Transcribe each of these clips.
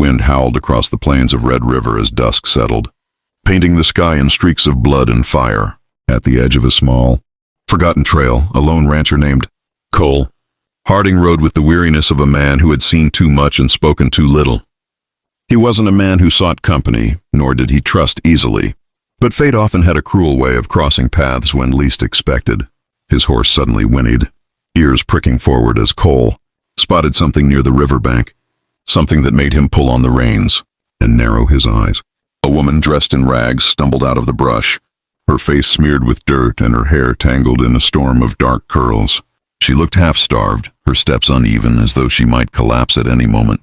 wind howled across the plains of Red River as dusk settled, painting the sky in streaks of blood and fire. At the edge of a small, forgotten trail, a lone rancher named Cole Harding rode with the weariness of a man who had seen too much and spoken too little. He wasn't a man who sought company, nor did he trust easily, but fate often had a cruel way of crossing paths when least expected. His horse suddenly whinnied, ears pricking forward as Cole spotted something near the riverbank, something that made him pull on the reins and narrow his eyes. A woman dressed in rags stumbled out of the brush, her face smeared with dirt and her hair tangled in a storm of dark curls. She looked half-starved, her steps uneven as though she might collapse at any moment.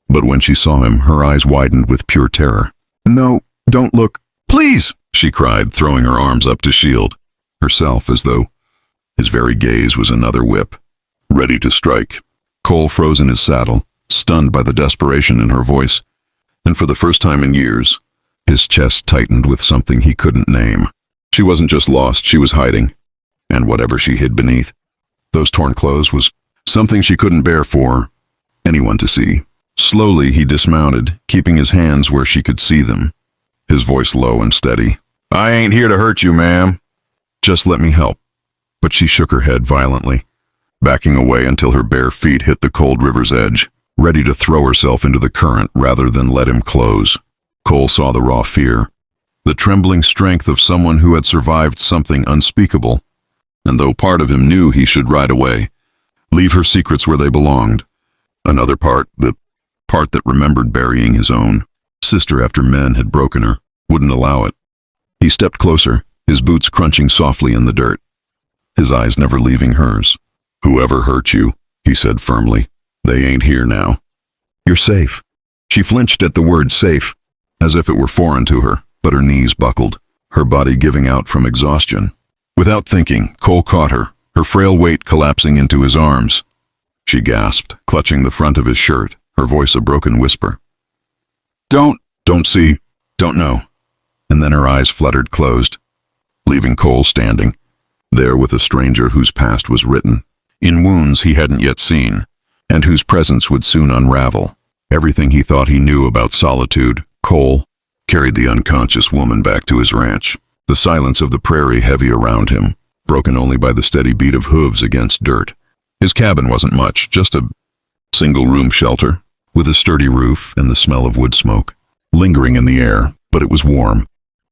But when she saw him, her eyes widened with pure terror. "No, don't look. Please!" she cried, throwing her arms up to shield herself as though his very gaze was another whip, ready to strike. Cole froze in his saddle, stunned by the desperation in her voice, and for the first time in years, his chest tightened with something he couldn't name. She wasn't just lost, she was hiding, and whatever she hid beneath, those torn clothes, was something she couldn't bear for anyone to see. Slowly he dismounted, keeping his hands where she could see them, his voice low and steady. "I ain't here to hurt you, ma'am. Just let me help." But she shook her head violently, backing away until her bare feet hit the cold river's edge, ready to throw herself into the current rather than let him close. Cole saw the raw fear, the trembling strength of someone who had survived something unspeakable, and though part of him knew he should ride away, leave her secrets where they belonged, another part, the part that remembered burying his own sister after men had broken her, wouldn't allow it. He stepped closer, his boots crunching softly in the dirt, his eyes never leaving hers. "Whoever hurt you," he said firmly, "they ain't here now. You're safe." She flinched at the word safe, as if it were foreign to her, but her knees buckled, her body giving out from exhaustion. Without thinking, Cole caught her, her frail weight collapsing into his arms. She gasped, clutching the front of his shirt, her voice a broken whisper. Don't see, don't know." And then her eyes fluttered closed, leaving Cole standing, there with a stranger whose past was written, in wounds he hadn't yet seen, and whose presence would soon unravel. Everything he thought he knew about solitude, Cole carried the unconscious woman back to his ranch, the silence of the prairie heavy around him, broken only by the steady beat of hooves against dirt. His cabin wasn't much, just a single-room shelter, with a sturdy roof and the smell of wood smoke lingering in the air, but it was warm,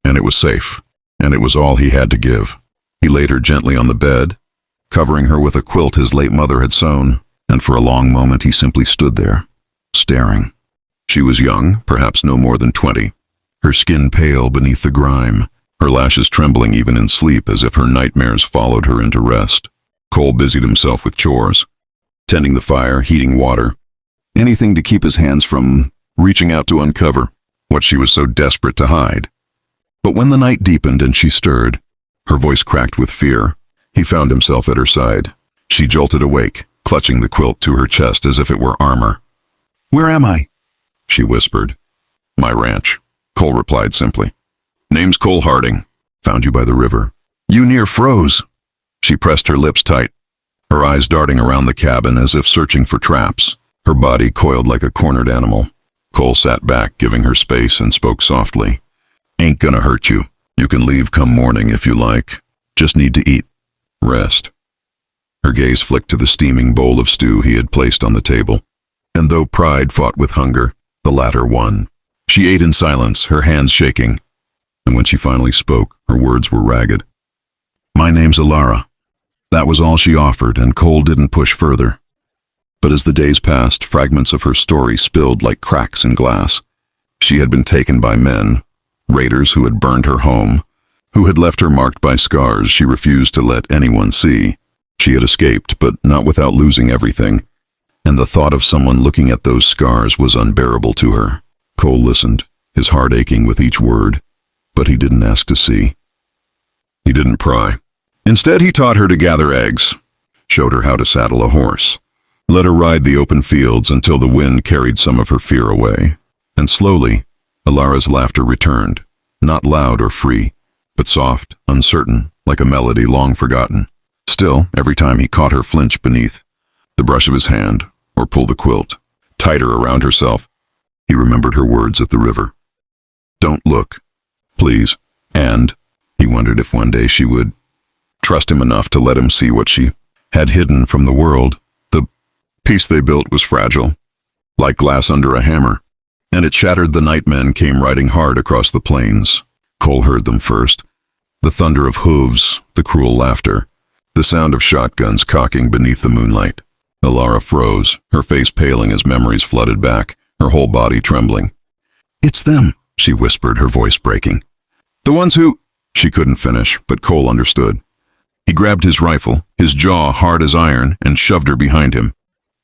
and it was safe, and it was all he had to give. He laid her gently on the bed, covering her with a quilt his late mother had sewn, and for a long moment he simply stood there, staring. She was young, perhaps no more than 20, her skin pale beneath the grime, her lashes trembling even in sleep as if her nightmares followed her into rest. Cole busied himself with chores, tending the fire, heating water, anything to keep his hands from reaching out to uncover what she was so desperate to hide. But when the night deepened and she stirred, her voice cracked with fear, he found himself at her side. She jolted awake, clutching the quilt to her chest as if it were armor. "Where am I?" she whispered. "My ranch," Cole replied simply. "Name's Cole Harding. Found you by the river. You near froze." She pressed her lips tight, her eyes darting around the cabin as if searching for traps, her body coiled like a cornered animal. Cole sat back, giving her space, and spoke softly. "Ain't gonna hurt you. You can leave come morning if you like. Just need to eat. Rest." Her gaze flicked to the steaming bowl of stew he had placed on the table, and though pride fought with hunger, the latter won. She ate in silence, her hands shaking, and when she finally spoke, her words were ragged. "My name's Alara." That was all she offered, and Cole didn't push further. But as the days passed, fragments of her story spilled like cracks in glass. She had been taken by men, raiders who had burned her home, who had left her marked by scars she refused to let anyone see. She had escaped, but not without losing everything, and the thought of someone looking at those scars was unbearable to her. Cole listened, his heart aching with each word, but he didn't ask to see. He didn't pry. Instead, he taught her to gather eggs, showed her how to saddle a horse, let her ride the open fields until the wind carried some of her fear away. And slowly, Alara's laughter returned, not loud or free, but soft, uncertain, like a melody long forgotten. Still, every time he caught her flinch beneath the brush of his hand or pull the quilt tighter around herself, He remembered her words at the river. Don't look, please. And he wondered if one day she would trust him enough to let him see what she had hidden from the world. The peace they built was fragile, like glass under a hammer, and it shattered. The night men came riding hard across the plains. Cole heard them first. The thunder of hooves, the cruel laughter, the sound of shotguns cocking beneath the moonlight. Alara froze, her face paling as memories flooded back, her whole body trembling. It's them, she whispered, her voice breaking. The ones who... She couldn't finish, but Cole understood. He grabbed his rifle, his jaw hard as iron, and shoved her behind him.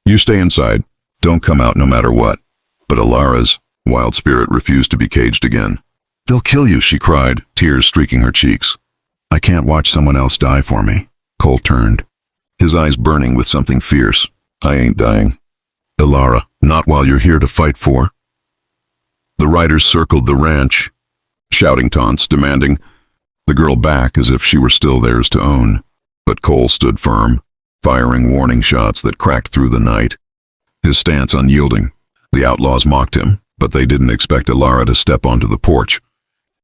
You stay inside. Don't come out no matter what. But Alara's wild spirit refused to be caged again. They'll kill you, she cried, tears streaking her cheeks. I can't watch someone else die for me. Cole turned, his eyes burning with something fierce. I ain't dying. Alara, not while you're here to fight for. The riders circled the ranch, shouting taunts, demanding the girl back as if she were still theirs to own. But Cole stood firm, firing warning shots that cracked through the night, his stance unyielding. The outlaws mocked him, but they didn't expect Alara to step onto the porch,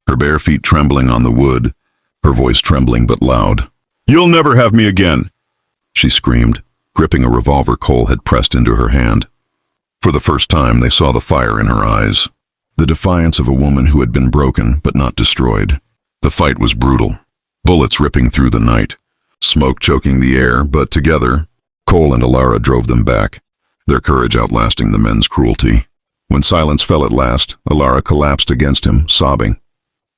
her bare feet trembling on the wood, her voice trembling but loud. You'll never have me again, she screamed, gripping a revolver Cole had pressed into her hand. For the first time they saw the fire in her eyes, the defiance of a woman who had been broken but not destroyed. The fight was brutal, bullets ripping through the night, smoke choking the air, but together, Cole and Alara drove them back, their courage outlasting the men's cruelty. When silence fell at last, Alara collapsed against him, sobbing.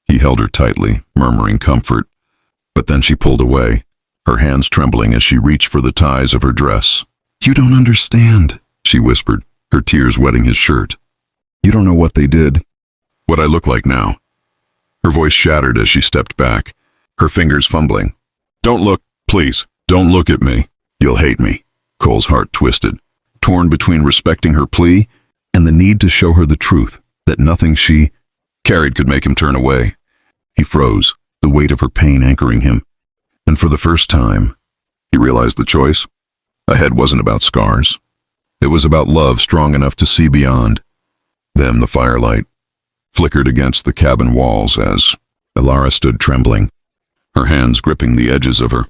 He held her tightly, murmuring comfort, but then she pulled away, her hands trembling as she reached for the ties of her dress. You don't understand, she whispered, her tears wetting his shirt. You don't know what they did. What I look like now. Her voice shattered as she stepped back, her fingers fumbling. Don't look, please. Don't look at me. You'll hate me. Cole's heart twisted, torn between respecting her plea and the need to show her the truth, that nothing she carried could make him turn away. He froze, the weight of her pain anchoring him, and for the first time, he realized the choice ahead wasn't about scars. It was about love strong enough to see beyond. Then the firelight flickered against the cabin walls as Alara stood trembling, her hands gripping the edges of her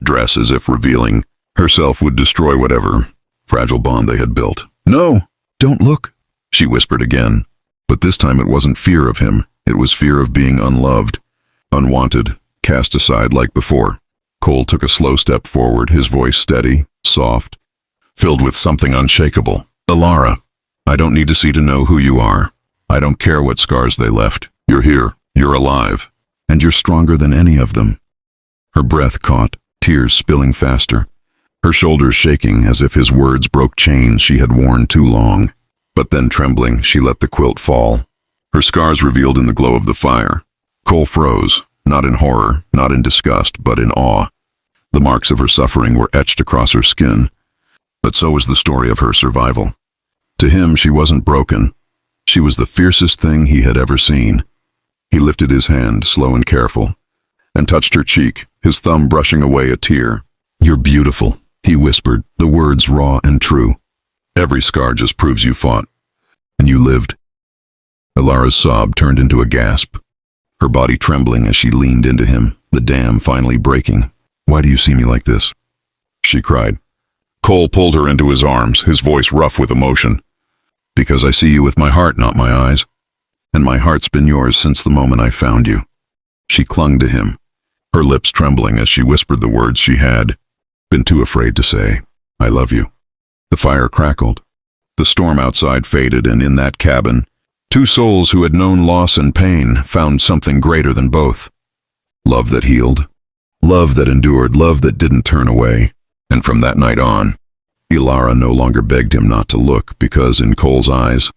dress as if revealing herself would destroy whatever fragile bond they had built. No, don't look, she whispered again, but this time it wasn't fear of him, it was fear of being unloved, unwanted, cast aside like before. Cole took a slow step forward, his voice steady, soft, filled with something unshakable. Alara, I don't need to see to know who you are. I don't care what scars they left. You're here, you're alive, and you're stronger than any of them. Her breath caught, tears spilling faster, her shoulders shaking as if his words broke chains she had worn too long. But then, trembling, she let the quilt fall, her scars revealed in the glow of the fire. Cole froze, not in horror, not in disgust, but in awe. The marks of her suffering were etched across her skin, but so was the story of her survival. To him, she wasn't broken. She was the fiercest thing he had ever seen. He lifted his hand, slow and careful, and touched her cheek, his thumb brushing away a tear. You're beautiful, he whispered, the words raw and true. Every scar just proves you fought, and you lived. Alara's sob turned into a gasp, her body trembling as she leaned into him, the dam finally breaking. Why do you see me like this? She cried. Cole pulled her into his arms, his voice rough with emotion. Because I see you with my heart, not my eyes. And my heart's been yours since the moment I found you. She clung to him, her lips trembling as she whispered the words she had been too afraid to say. I love you. The fire crackled. The storm outside faded, and in that cabin, two souls who had known loss and pain found something greater than both. Love that healed. Love that endured. Love that didn't turn away. And from that night on, Alara no longer begged him not to look, because in Cole's eyes,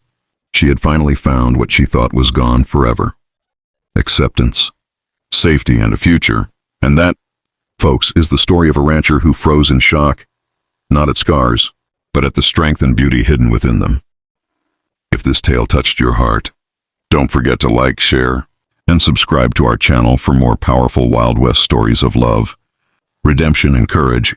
she had finally found what she thought was gone forever. Acceptance, safety, and a future. And that, folks, is the story of a rancher who froze in shock, not at scars, but at the strength and beauty hidden within them. If this tale touched your heart, don't forget to like, share, and subscribe to our channel for more powerful Wild West stories of love, redemption, and courage.